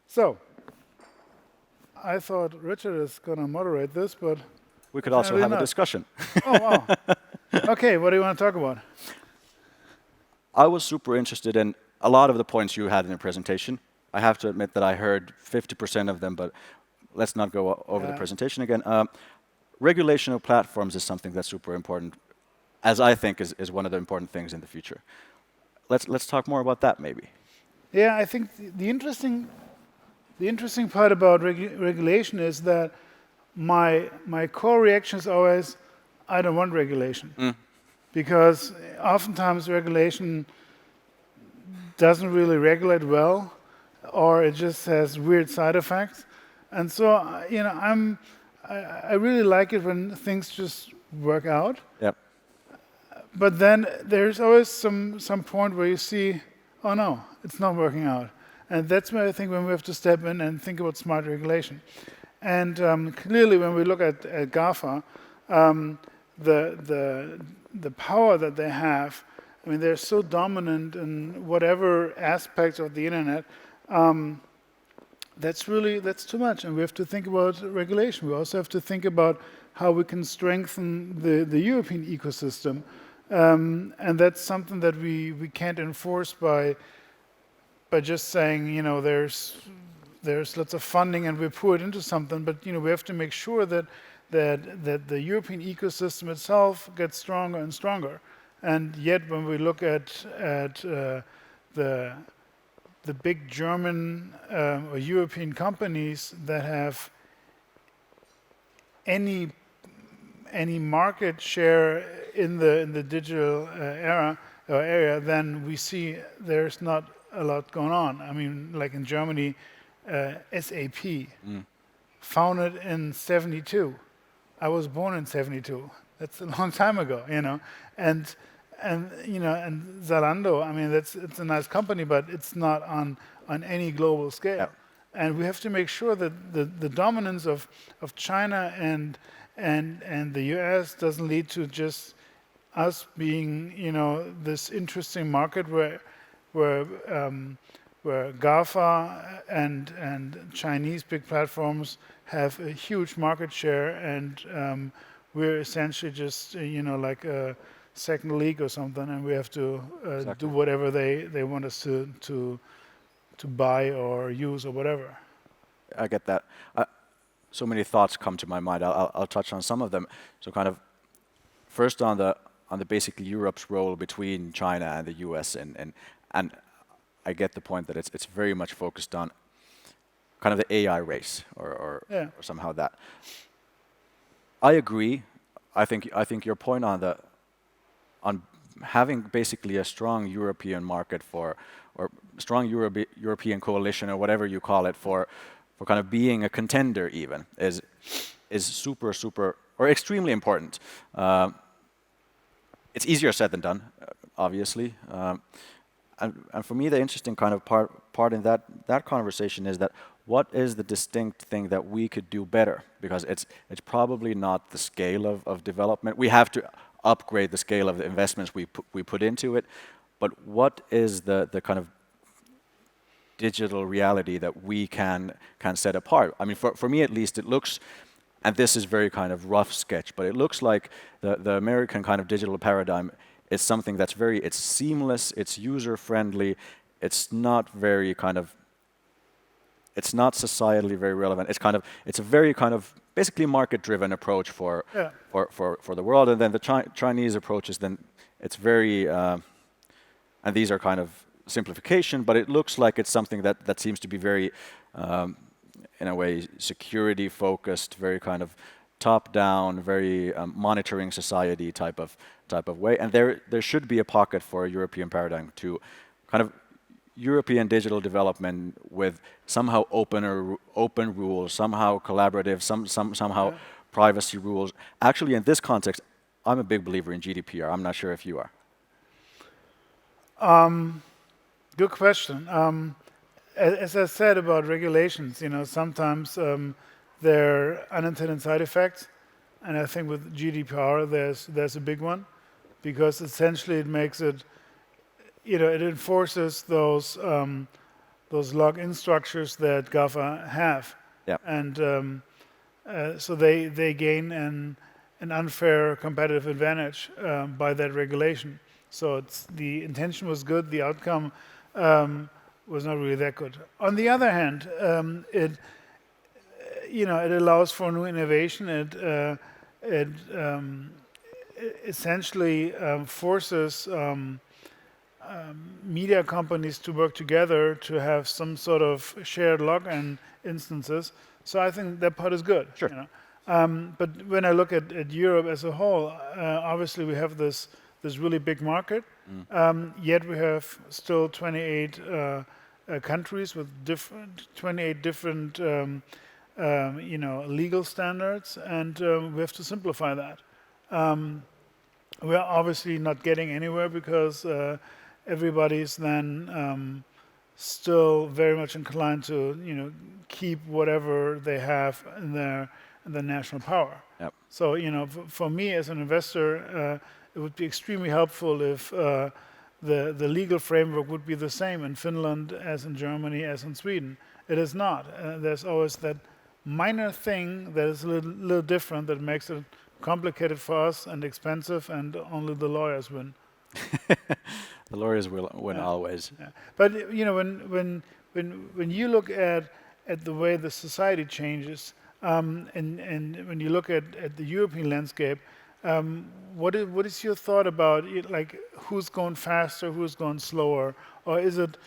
So, I thought Richard is going to moderate this, but We could also apparently have a not. discussion. Oh, wow. Okay, what do you want to talk about? I was super interested in a lot of the points you had in your presentation. I have to admit that I heard 50% of them, but let's not go over the Yeah. presentation again. Regulation of platforms is something that's super important, as I think is one of the important things in the future. Let's talk more about that, maybe. Yeah, I think the interesting part about regulation is that my core reaction is always, I don't want regulation. Because oftentimes regulation doesn't really regulate well, or it just has weird side effects. And so, I really like it when things just work out. Yep. But then there's always some point where you see, oh no, it's not working out. And that's where I think when we have to step in and think about smart regulation. And clearly when we look at GAFA, the power that they have, I mean, they're so dominant in whatever aspects of the internet, that's too much. And we have to think about regulation. We also have to think about how we can strengthen the European ecosystem. And that's something that we can't enforce by just saying, there's lots of funding and we pour it into something, but we have to make sure that the European ecosystem itself gets stronger and stronger. And yet, when we look at the big German or European companies that have any market share in the digital area, then we see there's not a lot going on. I mean, like in Germany, SAP, founded in '72. I was born in '72. That's a long time ago, And Zalando, I mean, it's a nice company, but it's not on any global scale. Yep. And we have to make sure that the dominance of China and the US doesn't lead to just us being, this interesting market where GAFA and Chinese big platforms have a huge market share, and we're essentially just, like a second league or something, and we have to Exactly. do whatever they want us to buy or use or whatever. I get that. So many thoughts come to my mind. I'll touch on some of them. So kind of first on the basically Europe's role between China and the US, and I get the point that it's very much focused on kind of the AI race or somehow that. I agree. I think your point on having basically a strong European market or strong European coalition or whatever you call it for kind of being a contender even is super or extremely important. It's easier said than done, obviously. And for me, the interesting kind of part in that conversation is that what is the distinct thing that we could do better? Because it's probably not the scale of development. We have to upgrade the scale of the investments we put into it. But what is the kind of digital reality that we can set apart? I mean, for me at least, it looks, and this is very kind of rough sketch, but it looks like the American kind of digital paradigm is something that's it's seamless, it's user-friendly, it's not very kind of, it's not societally very relevant. It's a very kind of basically market-driven approach for the world, and then the Chinese approach is then it's very, and these are kind of simplification, but it looks like it's something that seems to be very, in a way, security-focused, very kind of top-down, very monitoring society type of way. And there should be a pocket for a European paradigm to kind of European digital development with somehow open rules, somehow collaborative, somehow privacy rules. Actually, in this context, I'm a big believer in GDPR. I'm not sure if you are. Good question. As I said about regulations, sometimes there are unintended side effects, and I think with GDPR there's a big one, because essentially it makes it, it enforces those those login structures that GAFA have. Yeah. And so they gain an unfair competitive advantage by that regulation. So the intention was good, the outcome was not really that good. On the other hand, it allows for new innovation. It essentially forces media companies to work together to have some sort of shared login instances. So I think that part is good. Sure. But when I look at Europe as a whole, obviously we have this really big market. Yet we have still 28 countries with 28 different legal standards, and we have to simplify that. We are obviously not getting anywhere because everybody's then still very much inclined to keep whatever they have in their national power. Yep. So for me as an investor, it would be extremely helpful if the legal framework would be the same in Finland as in Germany as in Sweden. It is not. There's always that minor thing that is a little different that makes it complicated for us and expensive, and only the lawyers win. The lawyers will win always. Yeah. But when you look at the way the society changes, and when you look at the European landscape, what is your thought about it, like who's going faster, who's going slower, or is it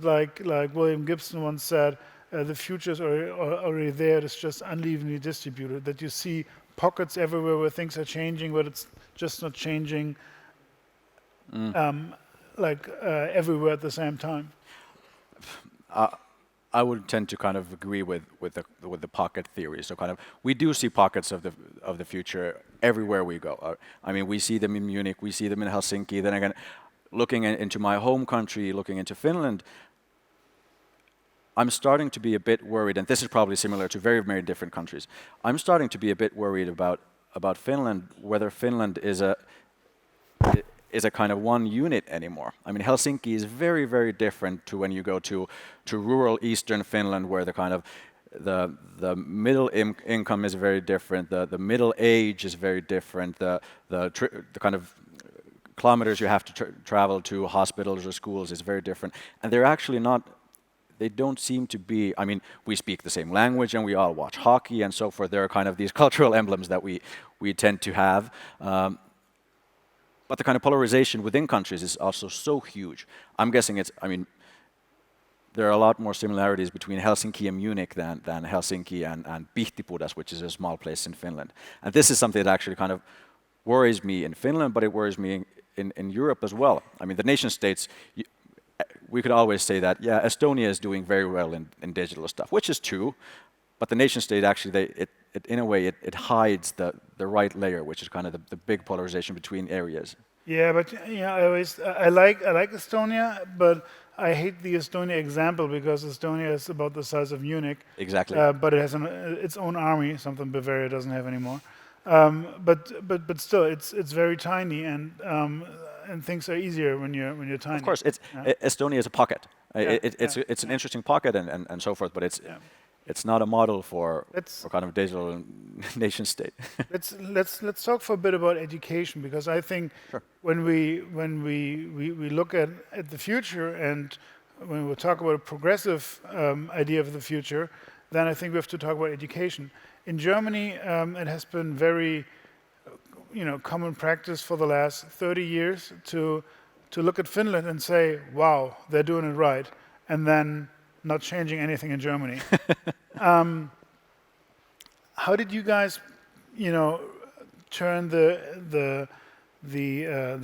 like William Gibson once said, the futures are already there, it's just unevenly distributed, that you see pockets everywhere where things are changing, but it's just not changing everywhere at the same time? I would tend to kind of agree with the pocket theory. So kind of we do see pockets of the future everywhere we go. I mean, we see them in Munich, we see them in Helsinki. Then again, looking into my home country, looking into Finland, I'm starting to be a bit worried, and this is probably similar to very, very different countries. I'm starting to be a bit worried about Finland, whether Finland is a kind of one unit anymore. I mean, Helsinki is very, very different to when you go to rural eastern Finland, where the kind of the middle income is very different, the middle age is very different, the kind of kilometers you have to travel to hospitals or schools is very different, and they're actually not. They don't seem to be. I mean, we speak the same language and we all watch hockey and so forth. There are kind of these cultural emblems that we tend to have. But the kind of polarization within countries is also so huge. I'm guessing there are a lot more similarities between Helsinki and Munich than Helsinki and Pihtipudas, which is a small place in Finland. And this is something that actually kind of worries me in Finland, but it worries me in Europe as well. I mean, the nation states, we could always say that, yeah, Estonia is doing very well in digital stuff, which is true, but the nation state actually, in a way, it hides the right layer, which is kind of the big polarization between areas. Yeah, but I like Estonia, but I hate the Estonia example because Estonia is about the size of Munich. Exactly. But it has its own army, something Bavaria doesn't have anymore. But still, it's very tiny, and things are easier when you're tiny. Of course, Estonia is a pocket. It's an interesting pocket and so forth, but it's not a model for kind of digital nation state. Let's talk for a bit about education, because I think when we look at the future, and when we talk about a progressive idea of the future, then I think we have to talk about education. In Germany, it has been very common practice for the last 30 years to look at Finland and say, wow, they're doing it right, and then not changing anything in Germany. How did you guys, turn the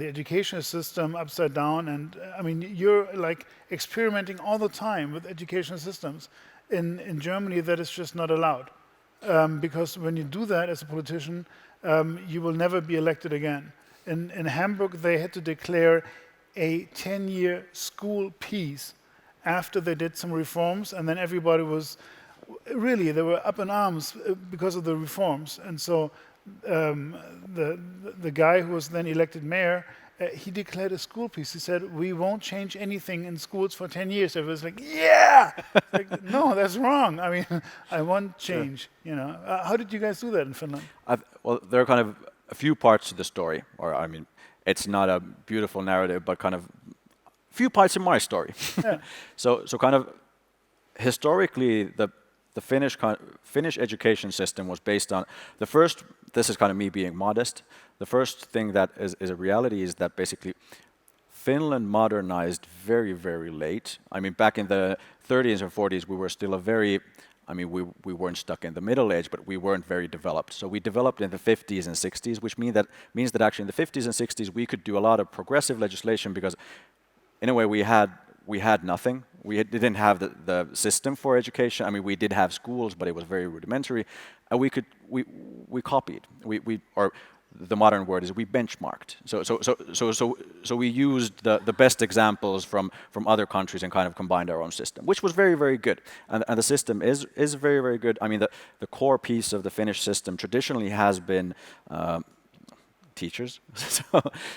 education system upside down? And I mean, you're like experimenting all the time with education systems. In Germany, that is just not allowed, because when you do that as a politician, you will never be elected again. In Hamburg, they had to declare a 10-year school peace after they did some reforms, and then everybody was they were up in arms because of the reforms. And so the guy who was then elected mayor he declared a school peace. He said, we won't change anything in schools for 10 years. Everyone's like, yeah! Like, no, that's wrong. I mean, I want change, you know. How did you guys do that in Finland? Well, there are kind of a few parts to the story, or I mean, it's not a beautiful narrative, but kind of a few parts in my story. Yeah. So kind of historically, the Finnish education system was based on the first. This is kind of me being modest. The first thing that is a reality is that basically Finland modernized very, very late. I mean, back in the 30s and 40s, we were still we weren't stuck in the Middle Age, but we weren't very developed. So we developed in the 50s and 60s, which means that actually in the 50s and 60s we could do a lot of progressive legislation because, in a way, we had nothing. We didn't have the system for education. I mean, we did have schools, but it was very rudimentary, and we copied. Or the modern word is we benchmarked. So we used the best examples from other countries and kind of combined our own system, which was very, very good. And the system is very, very good. I mean, the core piece of the Finnish system traditionally has been teachers,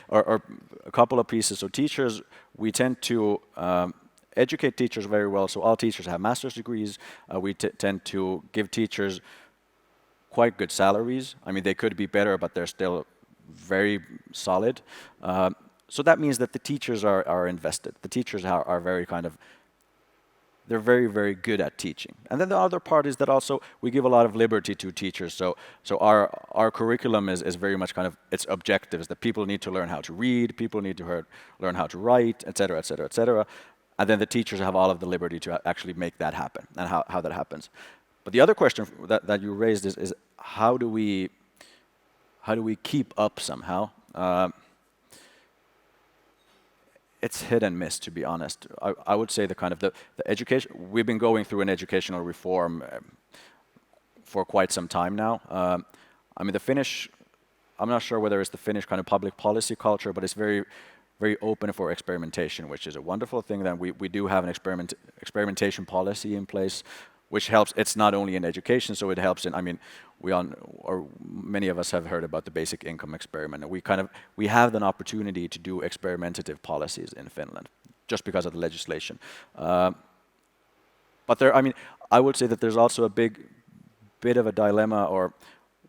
or a couple of pieces. So teachers, we tend to educate teachers very well. So all teachers have master's degrees. We tend to give teachers quite good salaries. I mean, they could be better, but they're still very solid. So that means that the teachers are invested. The teachers are very kind of, they're very, very good at teaching. And then the other part is that also we give a lot of liberty to teachers. So our curriculum is very much kind of, its objectives, that people need to learn how to read, people need to learn how to write, et cetera, et cetera, et cetera. And then the teachers have all of the liberty to actually make that happen and how that happens. But the other question that you raised is how do we keep up somehow? It's hit and miss, to be honest. I would say the education, we've been going through an educational reform for quite some time now. I mean, the Finnish, I'm not sure whether it's the Finnish kind of public policy culture, but it's very, very open for experimentation, which is a wonderful thing. That we do have an experimentation policy in place, which helps. It's not only in education, so it helps in, I mean, many of us have heard about the basic income experiment, and we have an opportunity to do experimentative policies in Finland, just because of the legislation. But there, I mean, I would say that there's also a bit of a dilemma, or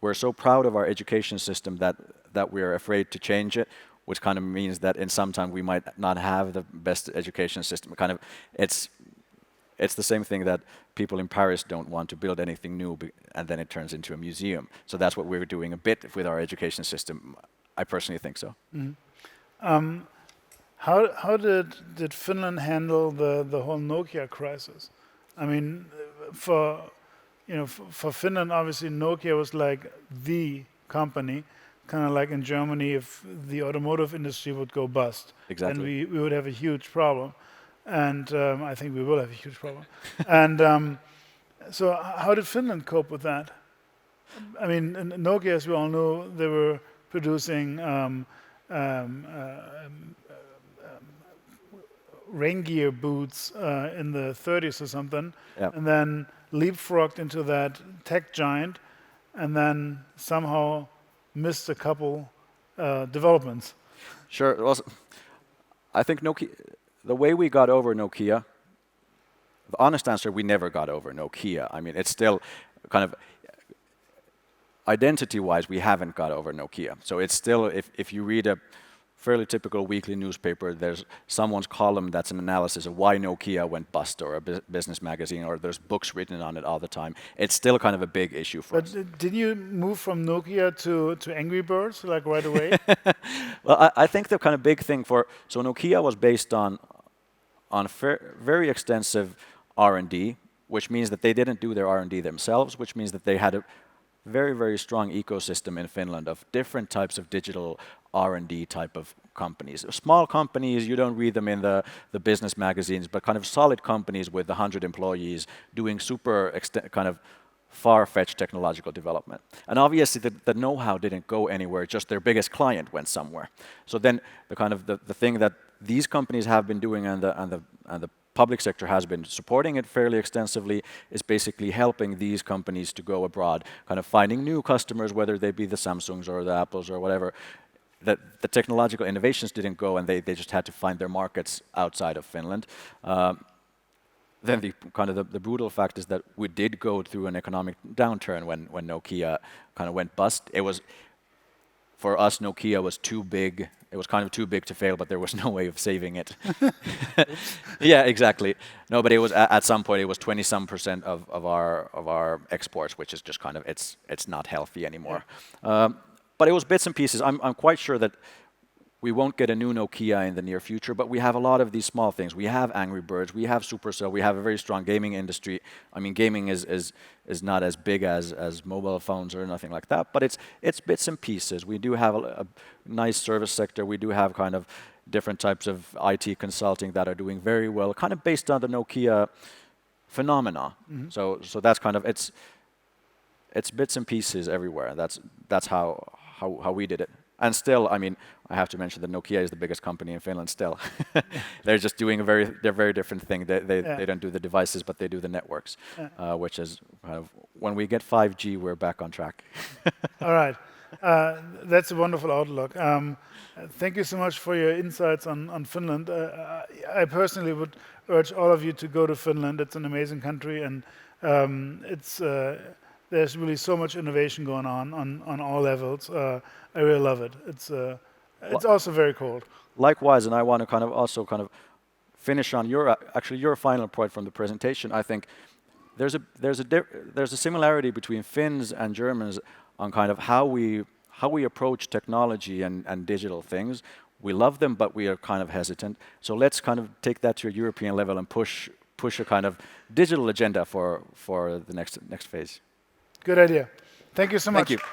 we're so proud of our education system that we're afraid to change it, which kind of means that in some time we might not have the best education system. Kind of, it's the same thing that people in Paris don't want to build anything new, and then it turns into a museum. So that's what we're doing a bit with our education system. I personally think so. Mm-hmm. How did Finland handle the whole Nokia crisis? I mean, for Finland, obviously Nokia was like the company, kind of like in Germany, if the automotive industry would go bust, Exactly. then we would have a huge problem. And I think we will have a huge problem. And so how did Finland cope with that? I mean, in Nokia, as we all know, they were producing rain gear boots in the 30s or something, Yep. and then leapfrogged into that tech giant, and then somehow missed a couple developments. Sure. Well, I think Nokia, the way we got over Nokia, the honest answer, we never got over Nokia. I mean, it's still kind of, identity-wise, we haven't got over Nokia. So it's still, if you read a fairly typical weekly newspaper, there's someone's column that's an analysis of why Nokia went bust, or a business magazine, or there's books written on it all the time. It's still kind of a big issue for us. But did you move from Nokia to Angry Birds, like right away? Well, I think the kind of big thing so Nokia was based on very extensive R&D, which means that they didn't do their R&D themselves, which means that they had a very, very strong ecosystem in Finland of different types of digital R&D type of companies. Small companies, you don't read them in the business magazines, but kind of solid companies with 100 employees doing super kind of far-fetched technological development. And obviously the know-how didn't go anywhere, just their biggest client went somewhere. So then the thing that these companies have been doing, and the public sector has been supporting it fairly extensively, is basically helping these companies to go abroad, kind of finding new customers, whether they be the Samsungs or the Apples or whatever. the technological innovations didn't go, and they just had to find their markets outside of Finland. Then the brutal fact is that we did go through an economic downturn when Nokia kind of went bust. It was, for us, Nokia was too big. It was kind of too big to fail, but there was no way of saving it. Yeah, exactly. No, but it was at some point it was 20-some% of our exports, which is just kind of it's not healthy anymore. But it was bits and pieces. I'm quite sure that we won't get a new Nokia in the near future, but we have a lot of these small things. We have Angry Birds, we have Supercell, we have a very strong gaming industry. I mean, gaming is not as big as mobile phones or nothing like that, but it's bits and pieces. We do have a nice service sector. We do have kind of different types of IT consulting that are doing very well, kind of based on the Nokia phenomena. So that's kind of it's bits and pieces everywhere. That's how we did it. And still, I mean, I have to mention that Nokia is the biggest company in Finland still. They're just doing they're very different thing. They don't do the devices, but they do the networks, which is kind of, when we get 5G, we're back on track. All right. That's a wonderful outlook. Thank you so much for your insights on Finland. I personally would urge all of you to go to Finland. It's an amazing country, and there's really so much innovation going on all levels. I really love it. It's also very cold. Likewise, and I want to also finish on your final point from the presentation. I think there's a similarity between Finns and Germans on kind of how we approach technology and digital things. We love them, but we are kind of hesitant. So let's kind of take that to a European level and push a kind of digital agenda for the next phase. Good idea. Thank you so much. Thank you.